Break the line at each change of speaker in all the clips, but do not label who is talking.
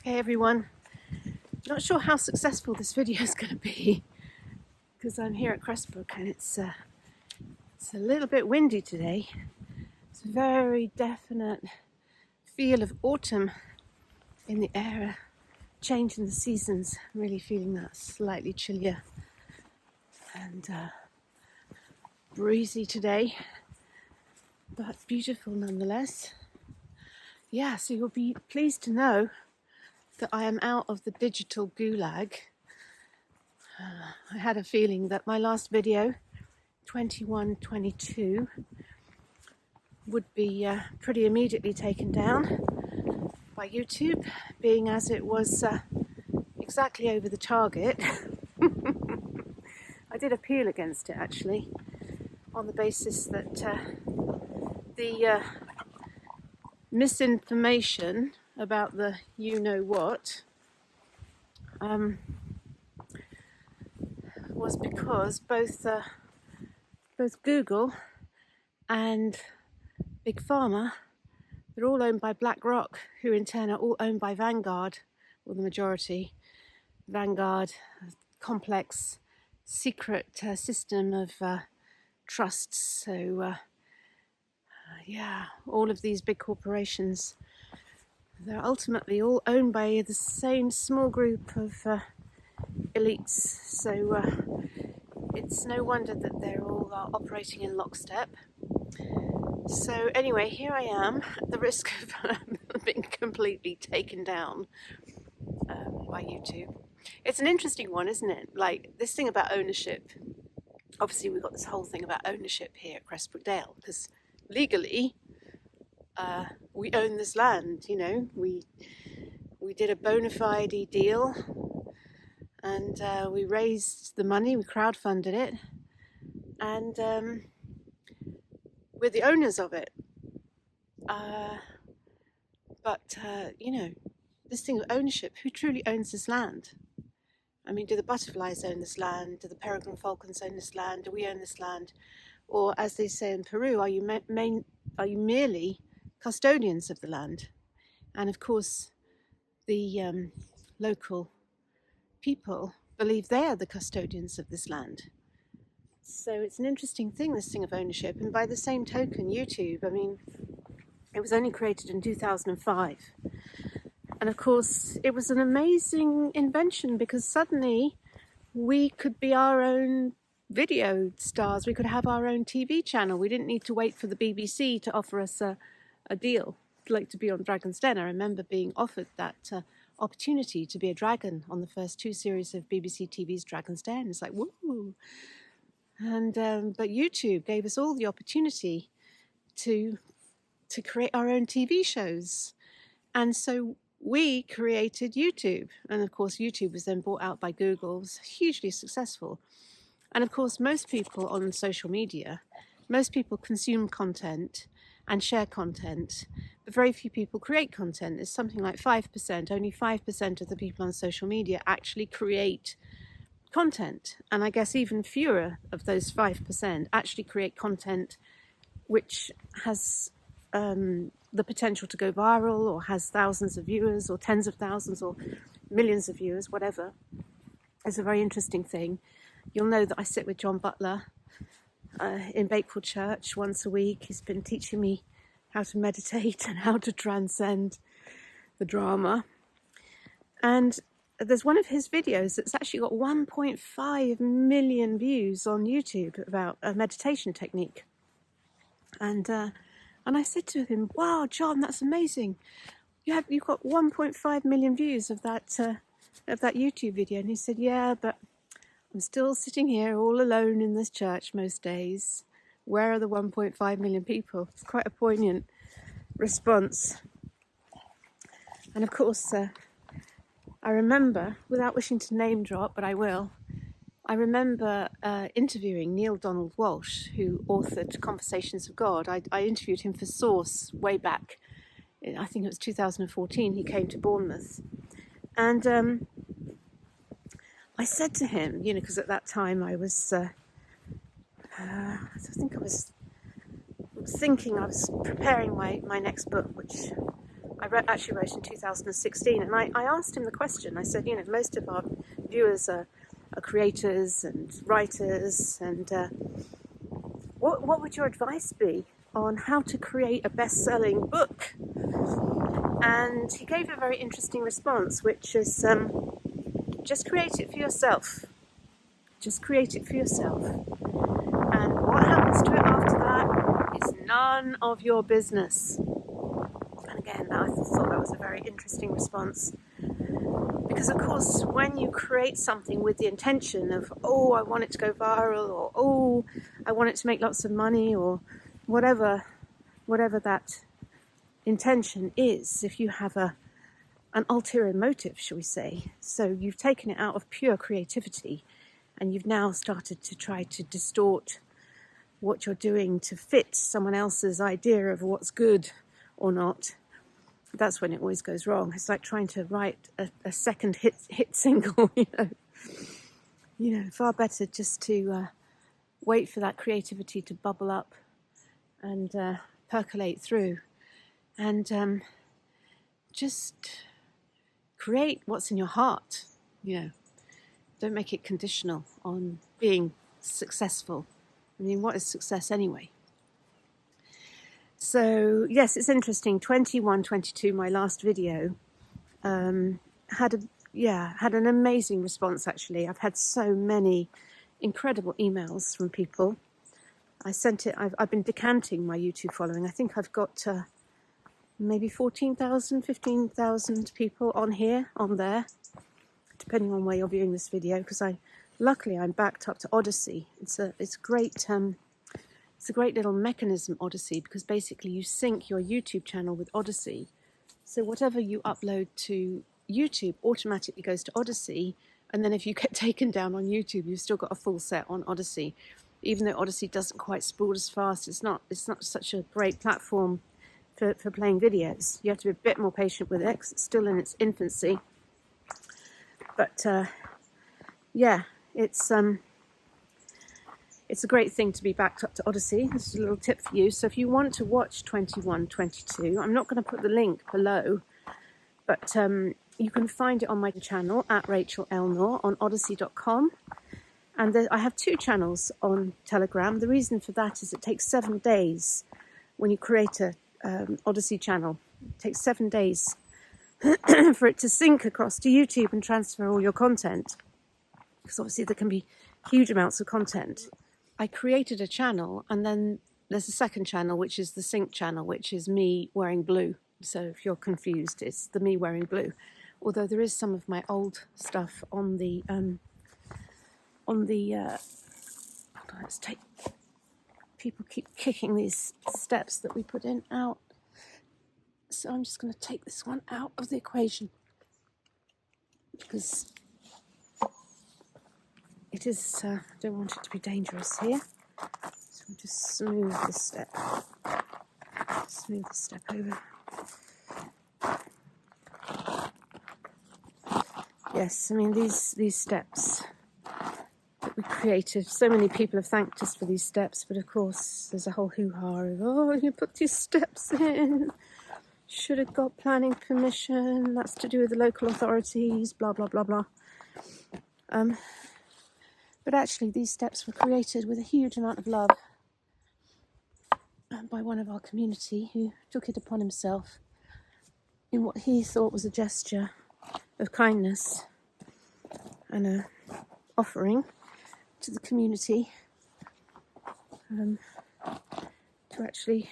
Hey everyone, not sure how successful this video is going to be because I'm here at Cressbrook and it's a little bit windy today. It's a very definite feel of autumn in the air, change in the seasons. I'm really feeling that slightly chillier and breezy today, but beautiful nonetheless. Yeah, so you'll be pleased to know that I am out of the digital gulag. I had a feeling that my last video, 2122, would be pretty immediately taken down by YouTube, being as it was exactly over the target. I did appeal against it actually, on the basis that the misinformation about the you-know-what was because both Google and Big Pharma, they're all owned by BlackRock, who in turn are all owned by Vanguard, or the majority. Vanguard, a complex, secret system of trusts. So, all of these big corporations, they're ultimately all owned by the same small group of elites. So it's no wonder that they're all operating in lockstep. So anyway, here I am at the risk of being completely taken down by YouTube. It's an interesting one, isn't it? Like this thing about ownership. Obviously we've got this whole thing about ownership here at Cressbrook Dale, because legally we own this land, you know. We did a bona fide deal and we raised the money, we crowdfunded it, and we're the owners of it. But you know, this thing of ownership, who truly owns this land? I mean, do the butterflies own this land? Do the peregrine falcons own this land? Do we own this land? Or as they say in Peru, are you merely custodians of the land? And of course, the local people believe they are the custodians of this land. So it's an interesting thing, this thing of ownership. And by the same token, YouTube, I mean, it was only created in 2005. And of course, it was an amazing invention because suddenly we could be our own video stars. We could have our own TV channel. We didn't need to wait for the BBC to offer us a deal, like to be on Dragon's Den. I remember being offered that opportunity to be a dragon on the first two series of BBC TV's Dragon's Den. It's like, woo! And but YouTube gave us all the opportunity to create our own TV shows. And so we created YouTube. And of course, YouTube was then bought out by Google. It was hugely successful. And of course, most people on social media, most people consume content and share content, but very few people create content. It's something like 5%. Only 5% of the people on social media actually create content. And I guess even fewer of those 5% actually create content which has the potential to go viral or has thousands of viewers or tens of thousands or millions of viewers, whatever. It's a very interesting thing. You'll know that I sit with John Butler in Bakewell Church once a week. He's been teaching me how to meditate and how to transcend the drama. And there's one of his videos that's actually got 1.5 million views on YouTube about a meditation technique. And I said to him, "Wow, John, that's amazing. You've got 1.5 million views of that YouTube video." And he said, "Yeah, but I'm still sitting here all alone in this church most days. Where are the 1.5 million people?" It's quite a poignant response. And of course, I remember, without wishing to name drop, but I will, I remember interviewing Neil Donald Walsh, who authored Conversations of God. I interviewed him for Source way back. I think it was 2014. He came to Bournemouth. And I said to him, you know, because at that time I was, I think I was thinking, I was preparing my next book, which actually wrote in 2016, and I asked him the question. I said, most of our viewers are creators and writers, and what would your advice be on how to create a best-selling book? And he gave a very interesting response, which is just create it for yourself. Just create it for yourself. And what happens to it after that is none of your business. And again, I thought that was a very interesting response. Because of course, when you create something with the intention of, oh, I want it to go viral, or oh, I want it to make lots of money, or whatever that intention is, if you have an ulterior motive, shall we say. So you've taken it out of pure creativity, and you've now started to try to distort what you're doing to fit someone else's idea of what's good or not. That's when it always goes wrong. It's like trying to write a second hit single, far better just to wait for that creativity to bubble up and percolate through, and just create what's in your heart. Don't make it conditional on being successful. I mean, what is success anyway? So yes, it's interesting. 2122, my last video, had an amazing response. Actually, I've had so many incredible emails from people. I sent it. I've been decanting my YouTube following. I think I've got maybe 14,000, 15,000 people on there, depending on where you're viewing this video. Because luckily I'm backed up to Odyssey. It's great. It's a great little mechanism, Odyssey, because basically you sync your YouTube channel with Odyssey. So whatever you upload to YouTube automatically goes to Odyssey, and then if you get taken down on YouTube, you've still got a full set on Odyssey. Even though Odyssey doesn't quite spool as fast, it's not such a great platform for playing videos. You have to be a bit more patient with it because it's still in its infancy. But it's a great thing to be backed up to Odyssey. This is a little tip for you. So if you want to watch 2122, I'm not going to put the link below, but you can find it on my channel at Rachel Elnor on odyssey.com. And I have 2 channels on Telegram. The reason for that is it takes 7 days when you create a Odyssey channel. It takes 7 days for it to sync across to YouTube and transfer all your content. Because obviously there can be huge amounts of content. I created a channel, and then there's a second channel, which is the sync channel, which is me wearing blue. So if you're confused, it's the me wearing blue. Although there is some of my old stuff on the let's take. People keep kicking these steps that we put in out. So I'm just going to take this one out of the equation because it is, I don't want it to be dangerous here. So I'll just smooth the step over. Yes, I mean, these steps that we created, so many people have thanked us for these steps, but of course there's a whole hoo-ha of, oh, you put these steps in, should have got planning permission, that's to do with the local authorities, blah, blah, blah, blah. But actually these steps were created with a huge amount of love by one of our community who took it upon himself in what he thought was a gesture of kindness and a offering to the community to actually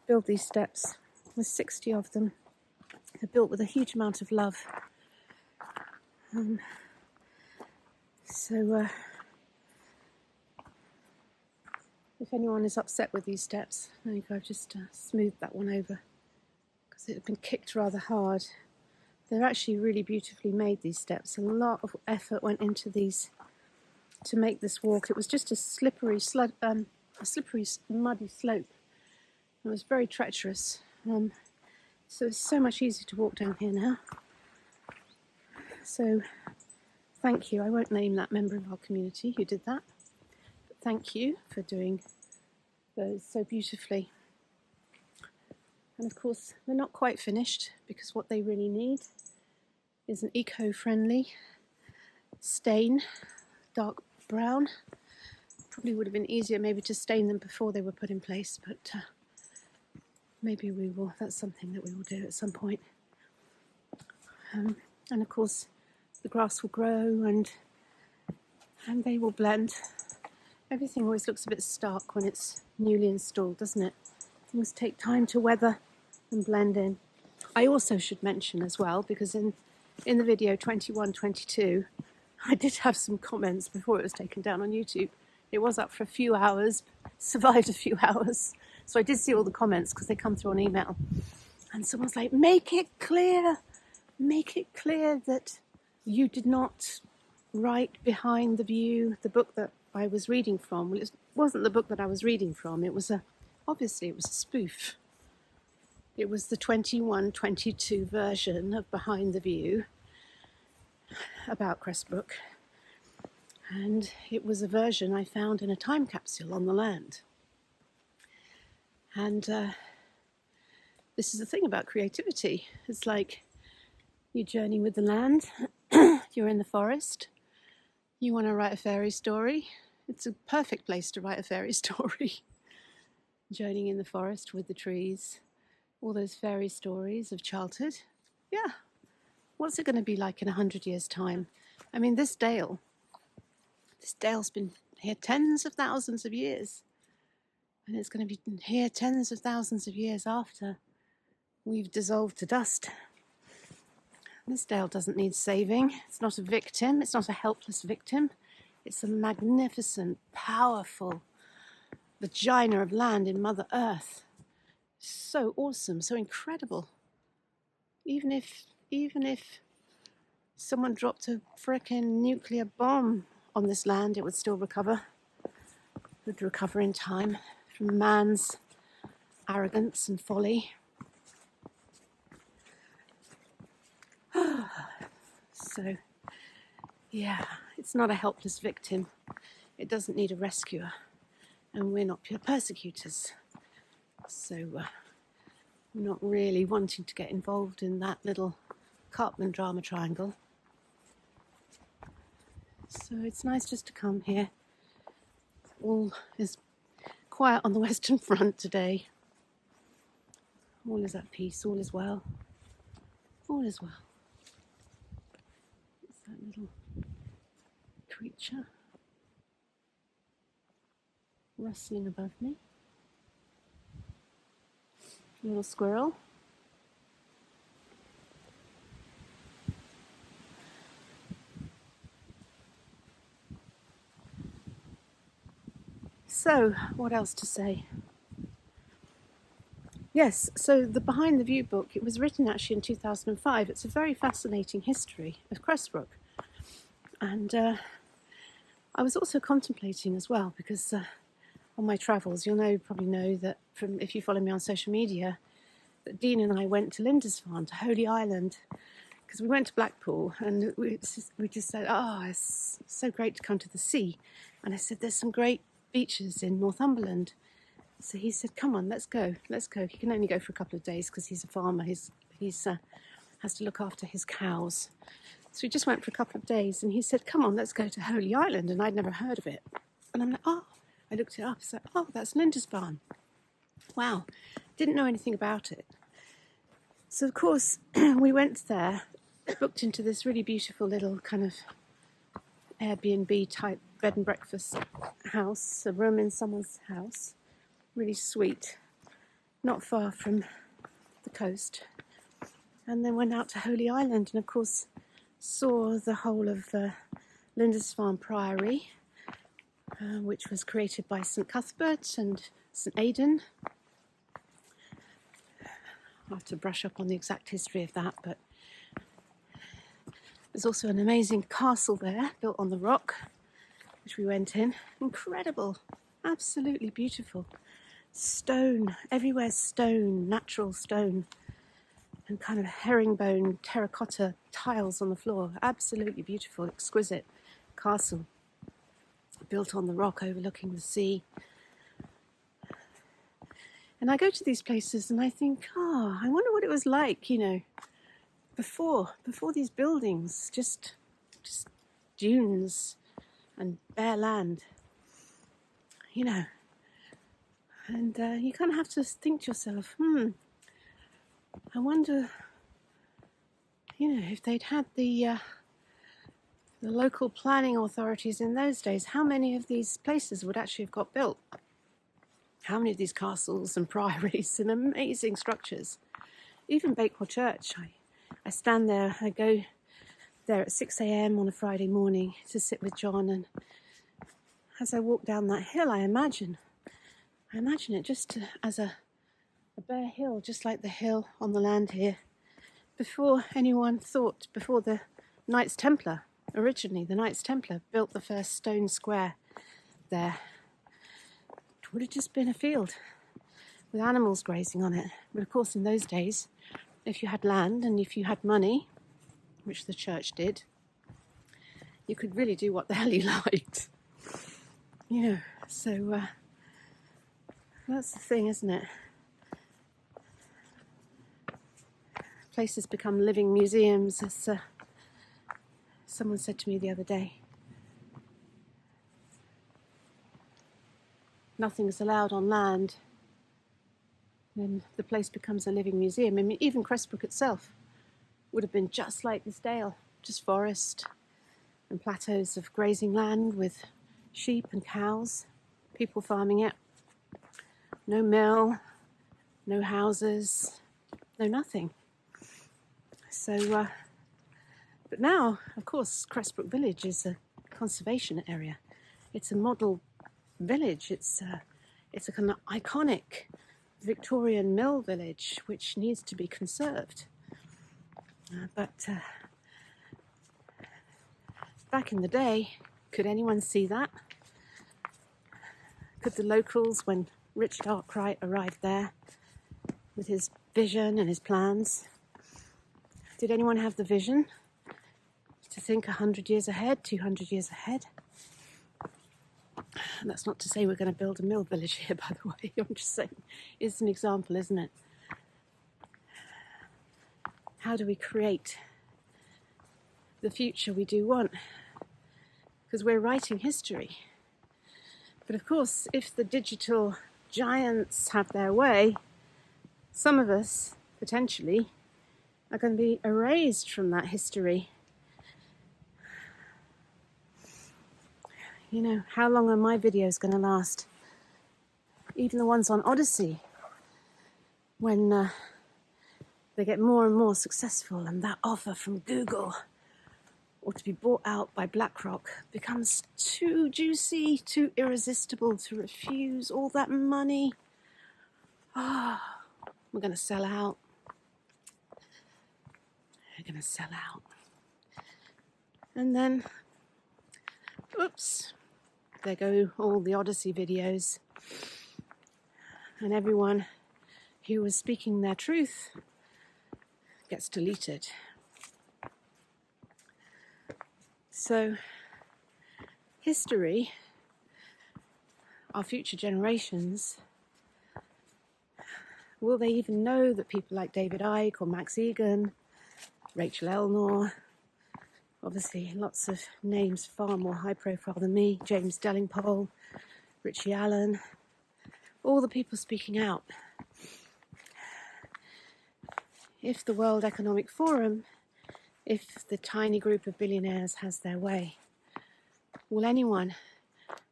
build these steps. There's 60 of them. They're built with a huge amount of love. So if anyone is upset with these steps, there you go, I've just smoothed that one over because it had been kicked rather hard. They're actually really beautifully made, these steps. A lot of effort went into these to make this walk. It was just a slippery, muddy slope. It was very treacherous. So it's so much easier to walk down here now. So thank you. I won't name that member of our community who did that. But thank you for doing those so beautifully. And of course, they're not quite finished because what they really need is an eco-friendly stain, dark brown. Probably would have been easier maybe to stain them before they were put in place, but maybe we will. That's something that we will do at some point. And of course, the grass will grow and they will blend. Everything always looks a bit stark when it's newly installed, doesn't it? Things take time to weather and blend in. I also should mention as well, because in the video 21-22, I did have some comments before it was taken down on YouTube. It was up for a few hours, survived a few hours. So I did see all the comments because they come through on email. And someone's like, make it clear that you did not write Behind the View, the book that I was reading from. Well, it wasn't the book that I was reading from. Obviously it was a spoof. It was the 21-22 version of Behind the View about Cressbrook. And it was a version I found in a time capsule on the land. And this is the thing about creativity. It's like you journey with the land, you're in the forest, you want to write a fairy story. It's a perfect place to write a fairy story. Journeying in the forest with the trees, all those fairy stories of childhood. Yeah, what's it going to be like in 100 years' time? I mean, this dale's been here tens of thousands of years. And it's going to be here tens of thousands of years after we've dissolved to dust. This dale doesn't need saving. It's not a victim. It's not a helpless victim. It's a magnificent, powerful vagina of land in Mother Earth. So awesome, so incredible. Even if someone dropped a frickin' nuclear bomb on this land, it would still recover. It would recover in time from man's arrogance and folly. So, yeah, it's not a helpless victim. It doesn't need a rescuer. And we're not pure persecutors. So, we're not really wanting to get involved in that little Cartman drama triangle. So it's nice just to come here. All is quiet on the Western Front today. All is at peace, all is well. All is well. It's that little creature rustling above me. Little squirrel. So, what else to say? Yes, so the Behind the View book, it was written actually in 2005. It's a very fascinating history of Cressbrook. And I was also contemplating as well, because on my travels, probably know that if you follow me on social media, that Dean and I went to Lindisfarne, to Holy Island, because we went to Blackpool and we just said, it's so great to come to the sea. And I said, there's some great beaches in Northumberland. So he said, come on, let's go. He can only go for a couple of days because he's a farmer. He's has to look after his cows. So we just went for a couple of days and he said, come on, let's go to Holy Island. And I'd never heard of it. And I'm like, I looked it up. So, that's Lindisfarne. Wow. Didn't know anything about it. So, of course, we went there, booked into this really beautiful little kind of Airbnb type bed and breakfast house, a room in someone's house. Really sweet, not far from the coast. And then went out to Holy Island and, of course, saw the whole of Lindisfarne Priory, which was created by St Cuthbert and St Aidan. I'll have to brush up on the exact history of that, but there's also an amazing castle there, built on the rock, which we went in. Incredible, absolutely beautiful. Stone, everywhere stone, natural stone, and kind of herringbone terracotta tiles on the floor. Absolutely beautiful, exquisite castle, built on the rock overlooking the sea. And I go to these places and I think, oh, I wonder what it was like, before these buildings, just dunes and bare land, And you kind of have to think to yourself, I wonder, if they'd had the local planning authorities in those days, how many of these places would actually have got built? How many of these castles and priories and amazing structures? Even Bakewell Church, I stand there, I go there at 6 a.m. on a Friday morning to sit with John, and as I walk down that hill, I imagine it just as a bare hill, just like the hill on the land here. Before the Knights Templar, originally the Knights Templar built the first stone square there, it would have just been a field with animals grazing on it. But of course, in those days, if you had land and if you had money, which the church did, you could really do what the hell you liked. So that's the thing, isn't it? Places become living museums, as someone said to me the other day. Nothing's allowed on land, then the place becomes a living museum. I mean, even Cressbrook itself would have been just like this dale, just forest and plateaus of grazing land with sheep and cows, people farming it. No mill, no houses, no nothing. So, but now, of course, Cressbrook Village is a conservation area. It's a model village. It's a kind of iconic Victorian mill village which needs to be conserved. But back in the day, could anyone see that? Could the locals, when Richard Arkwright arrived there with his vision and his plans, did anyone have the vision to think 100 years ahead, 200 years ahead? And that's not to say we're going to build a mill village here, by the way. I'm just saying, it's an example, isn't it? How do we create the future we do want? Because we're writing history. But of course, if the digital giants have their way, some of us, potentially, are going to be erased from that history. How long are my videos going to last? Even the ones on Odyssey, when they get more and more successful and that offer from Google or to be bought out by BlackRock becomes too juicy, too irresistible to refuse all that money. We're going to sell out. We're going to sell out. And then, oops, there go all the Odyssey videos. And everyone who was speaking their truth gets deleted. So, history, our future generations, will they even know that people like David Icke or Max Egan, Rachel Elnor, obviously lots of names far more high profile than me, James Dellingpole, Richie Allen, all the people speaking out. If the World Economic Forum, if the tiny group of billionaires has their way, will anyone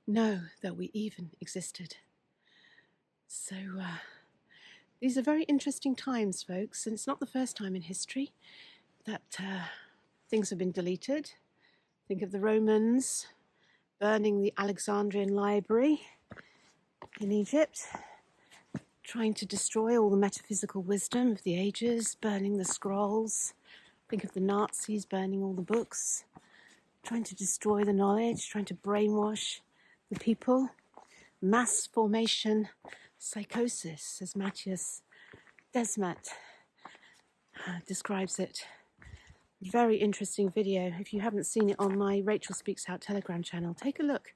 know that we even existed? So these are very interesting times, folks, and it's not the first time in history that things have been deleted. Think of the Romans burning the Alexandrian Library in Egypt, trying to destroy all the metaphysical wisdom of the ages, burning the scrolls. Think of the Nazis burning all the books, trying to destroy the knowledge, trying to brainwash the people. Mass formation psychosis, as Matthias Desmet describes it. Very interesting video. If you haven't seen it on my Rachel Speaks Out Telegram channel, take a look.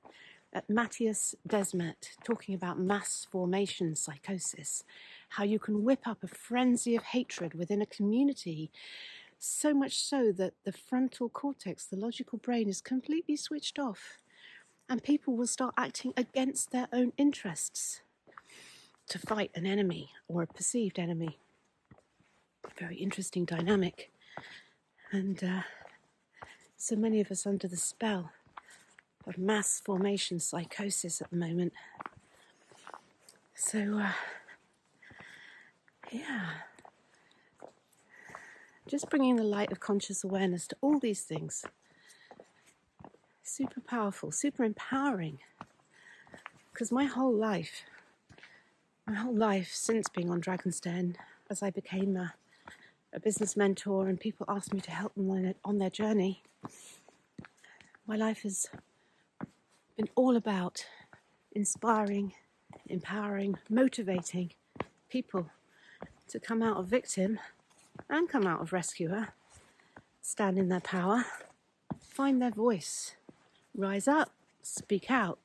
at Matthias Desmet, talking about mass formation psychosis, how you can whip up a frenzy of hatred within a community, so much so that the frontal cortex, the logical brain, is completely switched off, and people will start acting against their own interests to fight an enemy or a perceived enemy. Very interesting dynamic. And so many of us under the spell of mass formation psychosis at the moment. So, just bringing the light of conscious awareness to all these things. Super powerful, super empowering. Because my whole life since being on Dragon's Den, as I became a business mentor and people asked me to help them on their journey, my life has been all about inspiring, empowering, motivating people to come out of victim and come out of rescuer, stand in their power, find their voice, rise up, speak out,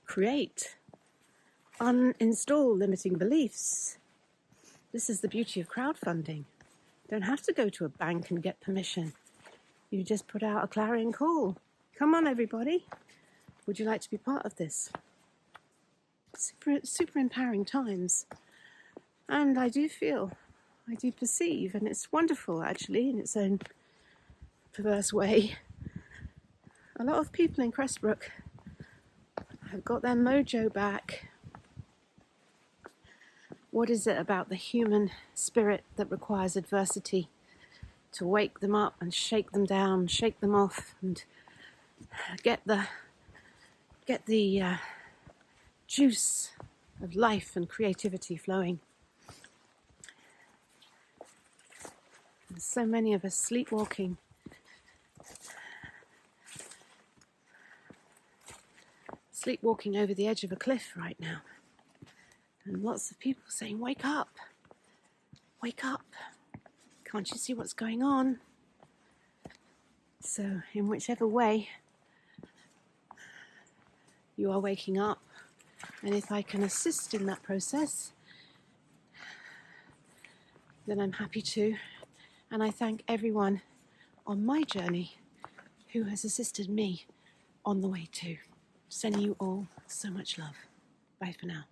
create, uninstall limiting beliefs. This is the beauty of crowdfunding. You don't have to go to a bank and get permission. You just put out a clarion call. Come on, everybody. Would you like to be part of this? Super empowering times. And I do perceive, and it's wonderful actually in its own perverse way. A lot of people in Cressbrook have got their mojo back. What is it about the human spirit that requires adversity to wake them up and shake them down, shake them off, and get the juice of life and creativity flowing? There's so many of us sleepwalking. Sleepwalking over the edge of a cliff right now. And lots of people saying, wake up, wake up. Can't you see what's going on? So in whichever way you are waking up, and if I can assist in that process, then I'm happy to. And I thank everyone on my journey who has assisted me on the way too. Sending you all so much love. Bye for now.